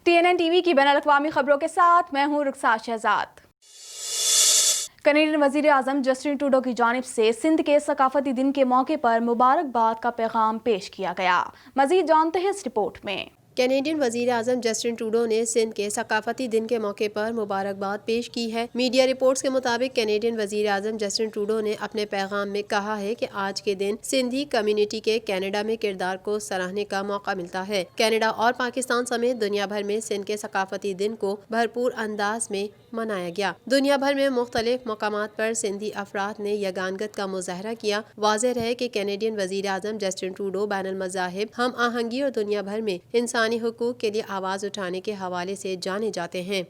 TNN TV की बैनुल-अक़वामी खबरों के साथ मैं हूं रुखसार शहजाद। कनेडियन वज़ीर आज़म जस्टिन ट्रूडो की जानिब से सिंध के सकाफती दिन के मौके पर मुबारकबाद का पैगाम पेश किया गया। मज़ीद जानते हैं इस रिपोर्ट में। कैनेडियन वज़ीर आज़म जस्टिन ट्रूडो ने सिंध के सकाफती दिन के मौके पर मुबारकबाद पेश की है। मीडिया रिपोर्ट्स के मुताबिक कैनेडियन वज़ीर आज़म जस्टिन ट्रूडो ने अपने पैगाम में कहा है कि आज के दिन सिंधी कम्युनिटी के कनाडा में किरदार को सराहने का मौका मिलता है। कनाडा और पाकिस्तान समेत दुनिया भर में सिंध के सकाफती दिन को भरपूर अंदाज में मनाया गया। दुनिया भर में मुख्तलिफ मकामात पर सिंधी अफराद ने यगानगत का मुजाहरा किया। वाज़ेह रहे कि कैनेडियन वज़ीर आज़म जस्टिन ट्रूडो बैनुल मज़ाहिब, हम आहंगी और दुनिया भर में इंसानी हुकूक के लिए आवाज़ उठाने के हवाले से जाने जाते हैं।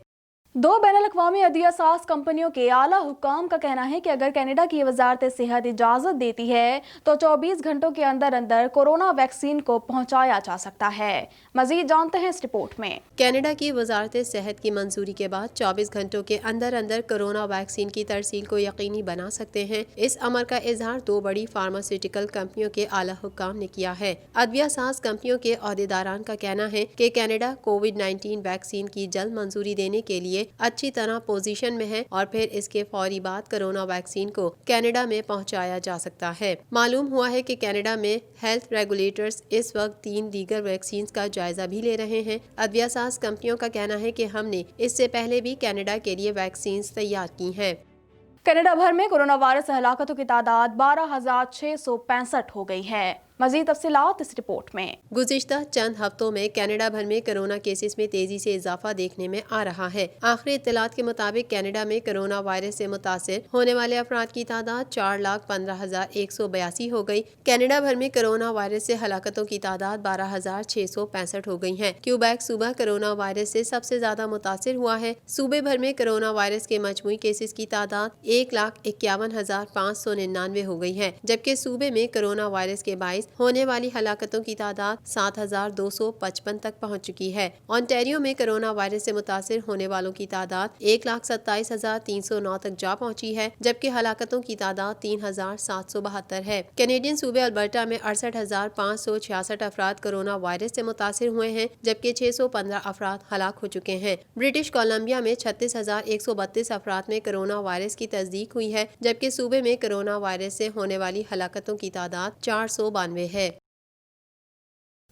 दो बैनुल-अक़वामी अदविया-साज़ कंपनियों के आला हुक्काम का कहना है कि अगर कनाडा की वज़ारत सेहत इजाज़त देती है तो 24 घंटों के अंदर अंदर कोरोना वैक्सीन को पहुँचाया जा सकता है। मज़ीद जानते हैं इस रिपोर्ट में। कनाडा की वज़ारत सेहत की मंजूरी के बाद 24 घंटों के अंदर अंदर कोरोना वैक्सीन की तरसील को यकीनी बना सकते हैं। इस अमर का इजहार दो बड़ी फार्मास्यूटिकल कंपनियों के आला हुक्काम ने किया है। अदविया-साज़ कंपनियों के अहदेदारान का कहना है कि कनाडा कोविड-19 वैक्सीन की जल्द मंजूरी देने के लिए अच्छी तरह पोजीशन में है और फिर इसके फौरी बाद कोरोना वैक्सीन को कनाडा में पहुंचाया जा सकता है। मालूम हुआ है कि कनाडा में हेल्थ रेगुलेटर्स इस वक्त 3 दीगर वैक्सीन का जायजा भी ले रहे हैं। अदविया-साज़ कंपनियों का कहना है कि हमने इससे पहले भी कनाडा के लिए वैक्सीन तैयार की हैं। कनाडा भर में कोरोना वायरस से हलाकतों की तादाद 12,665 हो गई है। मज़ीद तफसीलात इस रिपोर्ट में। गुज़िश्ता चंद हफ्तों में कनाडा भर में कोरोना केसेस में तेजी से इजाफा देखने में आ रहा है। आखिरी इत्तलात के मुताबिक कनाडा में कोरोना वायरस से मुतासिर होने वाले अफराद की तादाद 4,15,182 हो गई। कनाडा भर में कोरोना वायरस से हलाकतों की तादाद 12,665 हो गई है। क्यूबेक सूबा कोरोना वायरस से सबसे ज्यादा मुतासिर हुआ है। सूबे भर में कोरोना वायरस के मजमूई केसेस की तादाद 1,51,599 हो गई है, जबकि सूबे में कोरोना वायरस के बाईस होने वाली हलाकतों की तादाद 7,255 तक पहुंच चुकी है। ओंटारियो में कोरोना वायरस से मुतासिर होने वालों की तादाद 1,27,309 तक जा पहुंची है, जबकि हलाकतों की तादाद 3,772 है। कैनेडियन सूबे अल्बर्टा में 68,566 अफराद कोरोना वायरस से मुतासिर हुए हैं, जबकि 615 अफराद हलाक हो चुके हैं। ब्रिटिश कोलंबिया में 36,132 अफराद में कोरोना वायरस की तस्दीक हुई है, जबकि सूबे में कोरोना वायरस से होने वाली हलाकतों की तादाद 492 है।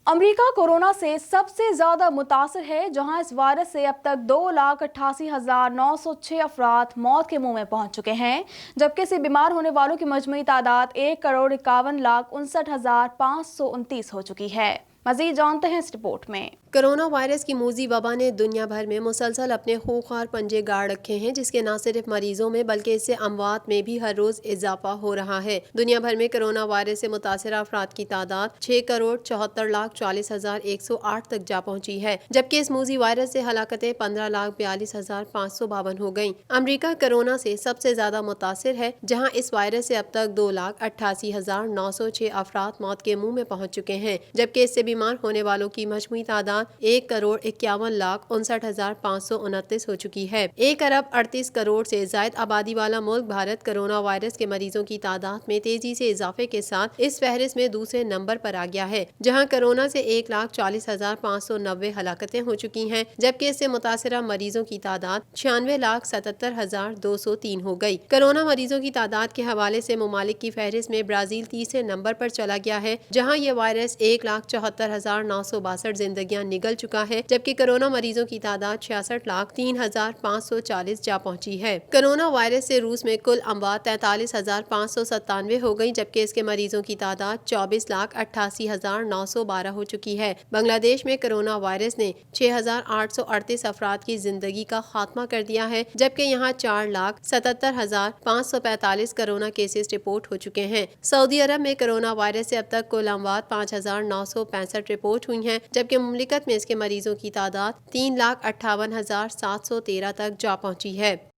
अमेरिका कोरोना से सबसे ज्यादा मुतासर है, जहां इस वायरस से अब तक 2,88,906 अफराद मौत के मुंह में पहुंच चुके हैं, जबकि इससे बीमार होने वालों की मजमूई तादाद 1,51,59,529 हो चुकी है। मज़ीद जानते हैं इस रिपोर्ट में। कोरोना वायरस की मूजी वबा ने दुनिया भर में मुसलसल अपने खूंखार पंजे गाड़ रखे हैं, जिसके न सिर्फ मरीजों में बल्कि इससे अमवात में भी हर रोज इजाफा हो रहा है। दुनिया भर में कोरोना वायरस से मुतासर अफराद की तादाद 6,74,40,108 तक जा पहुंची है, जबकि इस मूजी वायरस से हलाकतें 15,42,552 हो गयी। अमरीका कोरोना से सबसे ज्यादा मुतासर है, जहाँ इस वायरस से अब तक 2,88,906 अफराद मौत के मुँह में पहुँच चुके हैं, जबकि इससे बीमार होने वालों की मजमूई तादाद 1,51,59,529 हो चुकी है। 1,38 करोड़ से ज्यादा आबादी वाला मुल्क भारत कोरोना वायरस के मरीजों की तादाद में तेजी से इजाफे के साथ इस फहरिस्त में दूसरे नंबर पर आ गया है, जहां कोरोना से 1,40,590 हलाकतें हो चुकी हैं, जबकि इससे मुतासरा मरीजों की तादाद 96,77,203 हो गई। कोरोना मरीजों की तादाद के हवाले से मुमालिक की फहरिस्त में ब्राजील तीसरे नंबर पर चला गया है, जहाँ ये वायरस 1,74,962 जिंदगियां निगल चुका है, जबकि कोरोना मरीजों की तादाद 66,03,540 जा पहुंची है। कोरोना वायरस से रूस में कुल अमवात 43,597 हो गई, जबकि इसके मरीजों की तादाद 24,88,912 हो चुकी है। बांग्लादेश में कोरोना वायरस ने 6,838 अफराद की जिंदगी का खात्मा कर दिया है, जबकि यहाँ 4,77,545 कोरोना केसेस रिपोर्ट हो चुके हैं। सऊदी अरब में कोरोना वायरस से अब तक कुल अमवात 5,965 रिपोर्ट हुई हैं, जबकि मुमलिकत में इसके मरीजों की तादाद 3,58,713 तक जा पहुंची है।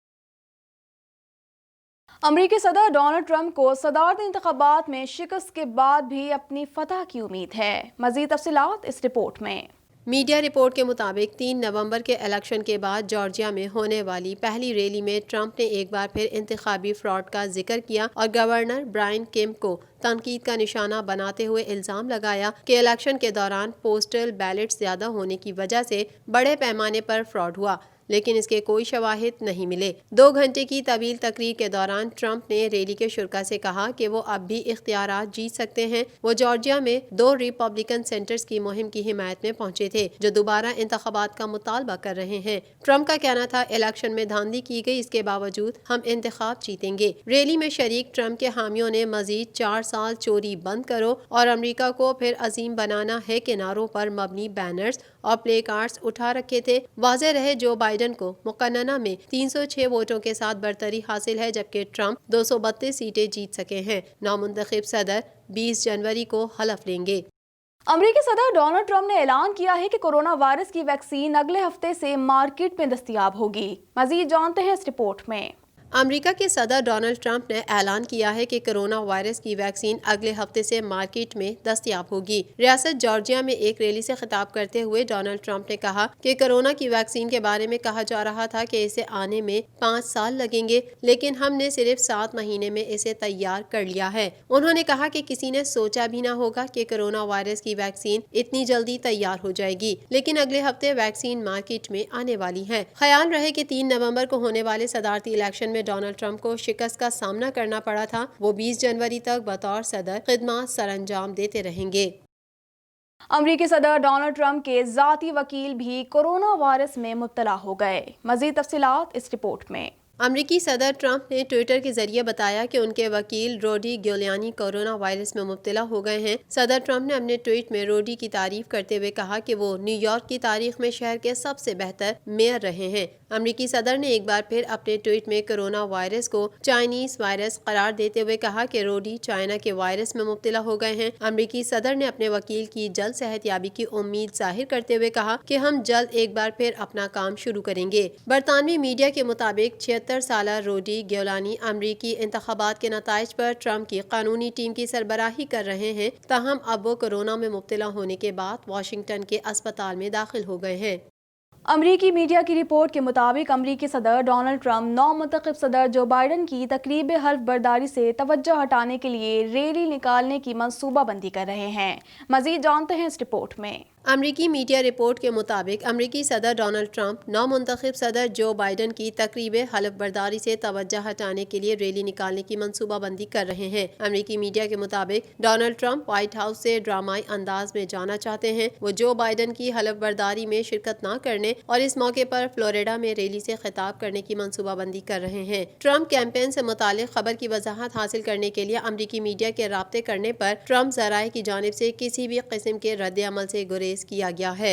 अमेरिकी सदर डोनाल्ड ट्रंप को सदारती इंतखाबात में शिकस्त के बाद भी अपनी फतह की उम्मीद है। मज़ीद तफसीलात इस रिपोर्ट में। मीडिया रिपोर्ट के मुताबिक 3 नवंबर के इलेक्शन के बाद जॉर्जिया में होने वाली पहली रैली में ट्रंप ने एक बार फिर इंतखाबी फ्रॉड का जिक्र किया और गवर्नर ब्रायन केम्प को तनकीद का निशाना बनाते हुए इल्जाम लगाया कि इलेक्शन के दौरान पोस्टल बैलेट ज्यादा होने की वजह से बड़े पैमाने पर फ्रॉड हुआ, लेकिन इसके कोई शवाहिद नहीं मिले। 2 घंटे की तवील तकरीर के दौरान ट्रंप ने रैली के शुरा से कहा कि वो अब भी इख्तियारात जीत सकते हैं। वो जॉर्जिया में 2 रिपब्लिकन सेंटर्स की मुहिम की हिमायत में पहुंचे थे जो दोबारा इंतखाबात का मुतालबा कर रहे हैं। ट्रंप का कहना था, इलेक्शन में धांधली की गई, इसके बावजूद हम इंतखाब जीतेंगे। रैली में शरीक ट्रंप के हामियों ने मजीद 4 साल चोरी बंद करो और अमरीका को फिर अजीम बनाना है के नारों पर मबनी बैनर्स और प्ले कार्ड्स उठा रखे थे। वाज़ेह रहे जो बाइडन को मुकन्नना में 306 वोटों के साथ बरतरी हासिल है, जबकि ट्रंप 232 सीटें जीत सके हैं। नामुंतखब सदर 20 जनवरी को हलफ लेंगे। अमेरिकी सदर डोनाल्ड ट्रंप ने ऐलान किया है कि कोरोना वायरस की वैक्सीन अगले हफ्ते से मार्केट में दस्तयाब होगी। मजीद जानते हैं इस रिपोर्ट में। अमेरिका के सदर डोनाल्ड ट्रंप ने ऐलान किया है कि कोरोना वायरस की वैक्सीन अगले हफ्ते से मार्केट में दस्तयाब होगी। रियासत जॉर्जिया में एक रैली से खिताब करते हुए डोनाल्ड ट्रंप ने कहा कि कोरोना की वैक्सीन के बारे में कहा जा रहा था कि इसे आने में 5 साल लगेंगे, लेकिन हमने सिर्फ 7 महीने में इसे तैयार कर लिया है। उन्होंने कहा कि किसी ने सोचा भी न होगा कि कोरोना वायरस की वैक्सीन इतनी जल्दी तैयार हो जाएगी, लेकिन अगले हफ्ते वैक्सीन मार्केट में आने वाली है। ख्याल रहे कि 3 नवंबर को होने वाले सदारती इलेक्शन में डोनाल्ड ट्रंप को शिकस्त का सामना करना पड़ा था। वो 20 जनवरी तक बतौर सदर खिदमत सरअंजाम देते रहेंगे। अमेरिकी सदर डोनाल्ड ट्रंप के जाती वकील भी कोरोना वायरस में मुब्तला हो गए। मजीद तफसीलात इस रिपोर्ट में। अमरीकी सदर ट्रंप ने ट्विटर के जरिए बताया कि उनके वकील रूडी गिuliani कोरोना वायरस में मुब्तला हो गए हैं। सदर ट्रंप ने अपने ट्वीट में रूडी की तारीफ करते हुए कहा कि वो न्यूयॉर्क की तारीख में शहर के सबसे बेहतर मेयर रहे हैं। अमरीकी सदर ने एक बार फिर अपने ट्वीट में कोरोना वायरस को चाइनीज वायरस करार देते हुए कहा कि रूडी चाइना के वायरस में मुब्तला हो गए हैं। अमरीकी सदर ने अपने वकील की जल्द सेहतयाबी की उम्मीद जाहिर करते हुए कहा कि हम जल्द एक बार फिर अपना काम शुरू करेंगे। बरतानवी मीडिया के मुताबिक 76 साला रूडी गिuliani अमरीकी इंतखाबात के नताइज पर ट्रंप की कानूनी टीम की सरबराही कर रहे हैं, ताहम अब वो कोरोना में मुब्तला होने के बाद वाशिंगटन के अस्पताल में दाखिल हो गए हैं। अमरीकी मीडिया की रिपोर्ट के मुताबिक अमरीकी सदर डोनाल्ड ट्रंप नौमुंतखब सदर जो बाइडन की तकरीब हल्फ बर्दारी से तवज्जो हटाने के लिए रैली निकालने की मंसूबाबंदी कर रहे हैं। मजीद जानते हैं इस रिपोर्ट में। अमरीकी मीडिया रिपोर्ट के मुताबिक अमरीकी सदर डोनाल्ड ट्रंप नौमुंतखब सदर जो बाइडन की तकरीब हल्फ बर्दारी से तवज्जो हटाने के लिए रैली निकालने की मंसूबाबंदी कर रहे हैं। अमरीकी मीडिया के मुताबिक डोनाल्ड ट्रंप व्हाइट हाउस से ड्रामाई अंदाज में जाना चाहते हैं। वो जो बाइडन की हल्फ बर्दारी में शिरकत न करने और इस मौके पर फ्लोरिडा में रैली से खिताब करने की मंसूबाबंदी कर रहे हैं। ट्रंप कैंपेन से मुतालिक खबर की वजाहत हासिल करने के लिए अमरीकी मीडिया के राब्ते करने पर ट्रंप ज़राए की जानिब से किसी भी किस्म के रद्द अमल से गुरेज किया गया है।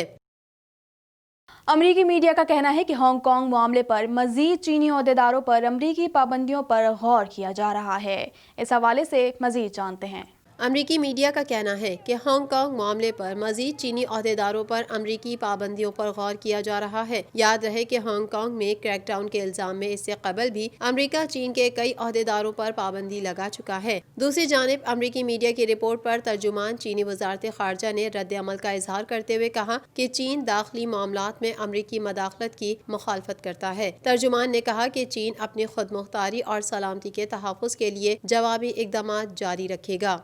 अमरीकी मीडिया का कहना है कि हांगकांग मामले पर मजीद चीनी ओहदेदारों पर अमरीकी पाबंदियों पर गौर किया जा रहा है। इस हवाले से मजीद जानते हैं। अमरीकी मीडिया का कहना है कि हांगकांग मामले पर मजीद चीनी ओहदेदारों पर अमरीकी पाबंदियों पर गौर किया जा रहा है। याद रहे कि हांगकांग में क्रैकडाउन के इल्जाम में इससे कबल भी अमरीका चीन के कई ओहदेदारों पर पाबंदी लगा चुका है। दूसरी जानिब अमरीकी मीडिया की रिपोर्ट पर तर्जुमान चीनी वजारत खारजा ने रद्द अमल का इजहार करते हुए कहा कि चीन दाखिली मामलात में अमरीकी मदाखलत की मुखालफत करता है। तर्जुमान ने कहा कि चीन अपनी खुद मुख्तारी और सलामती के तहफ़्फ़ुज़ के लिए जवाबी इक़दामात जारी रखेगा।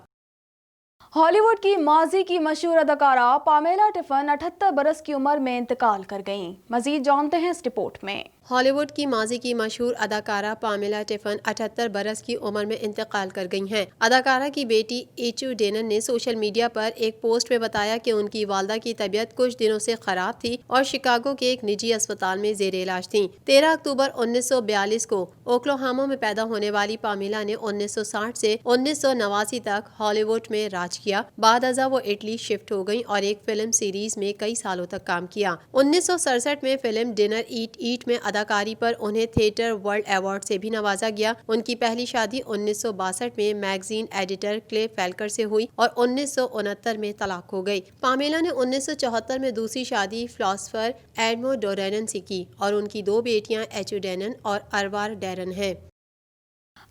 हॉलीवुड की माजी की मशहूर अदाकारा पामेला टिफन 78 बरस की उम्र में इंतकाल कर गईं। मजीद जानते हैं इस रिपोर्ट में। हॉलीवुड की माजी की मशहूर अदाकारा पामेला टिफन 78 बरस की उम्र में इंतकाल कर गई हैं। अदाकारा की बेटी एचू डेनन ने सोशल मीडिया पर एक पोस्ट में बताया कि उनकी वालदा की तबीयत कुछ दिनों से खराब थी और शिकागो के एक निजी अस्पताल में जेर इलाज थी। 13 अक्टूबर 1942 को ओक्लाहोमा में पैदा होने वाली पामेला ने 1960 से 1989 तक हॉलीवुड में राज किया। बाद अज़ा वो इटली शिफ्ट हो गई और एक फिल्म सीरीज में कई सालों तक काम किया। 1967 में फिल्म डिनर ईट में अदाकारी पर उन्हें थिएटर वर्ल्ड अवार्ड से भी नवाजा गया। उनकी पहली शादी 1962 में मैगजीन एडिटर क्ले फेल्कर से हुई और 1969 में तलाक हो गई। पामेला ने 1974 में दूसरी शादी फिलोसोफर एडमो डोरेनन से की और उनकी 2 बेटियां एचू डेनन और अरवार डेरन हैं।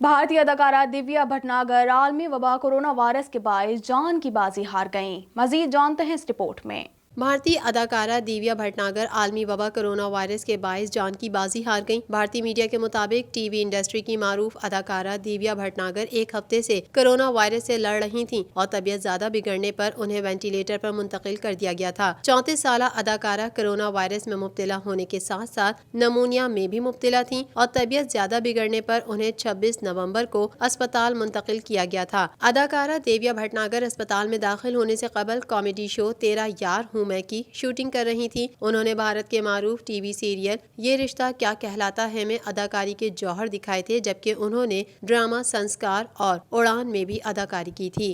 भारतीय अदाकारा दिव्या भटनागर आलमी वबा कोरोना वायरस के बायस जान की बाजी हार गईं। मजीद जानते हैं इस रिपोर्ट में। بھارتی اداکارہ دیویا بھٹناگر عالمی وبا کرونا وائرس کے باعث جان کی بازی ہار گئیں۔ بھارتی میڈیا کے مطابق ٹی وی انڈسٹری کی معروف اداکارہ دیویا بھٹناگر ایک ہفتے سے کرونا وائرس سے لڑ رہی تھیں اور طبیعت زیادہ بگڑنے پر انہیں وینٹیلیٹر پر منتقل کر دیا گیا تھا۔ 34 سالہ اداکارہ کرونا وائرس میں مبتلا ہونے کے ساتھ ساتھ نمونیا میں بھی مبتلا تھیں اور طبیعت زیادہ بگڑنے پر انہیں 26 نومبر کو اسپتال منتقل کیا گیا تھا۔ اداکارہ دیویا بھٹناگر اسپتال میں داخل ہونے سے قبل کامیڈی شو 13 یار ہوں میں کی شوٹنگ کر رہی تھی۔ انہوں نے بھارت کے معروف ٹی وی سیریل یہ رشتہ کیا کہلاتا ہے میں اداکاری کے جوہر دکھائے تھے، جبکہ انہوں نے ڈرامہ سنسکار اور اڑان میں بھی اداکاری کی تھی۔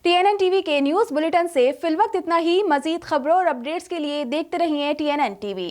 TNN TV کے نیوز بلیٹن سے فی الوقت اتنا ہی۔ مزید خبروں اور اپڈیٹس کے لیے دیکھتے رہیے TNN TV۔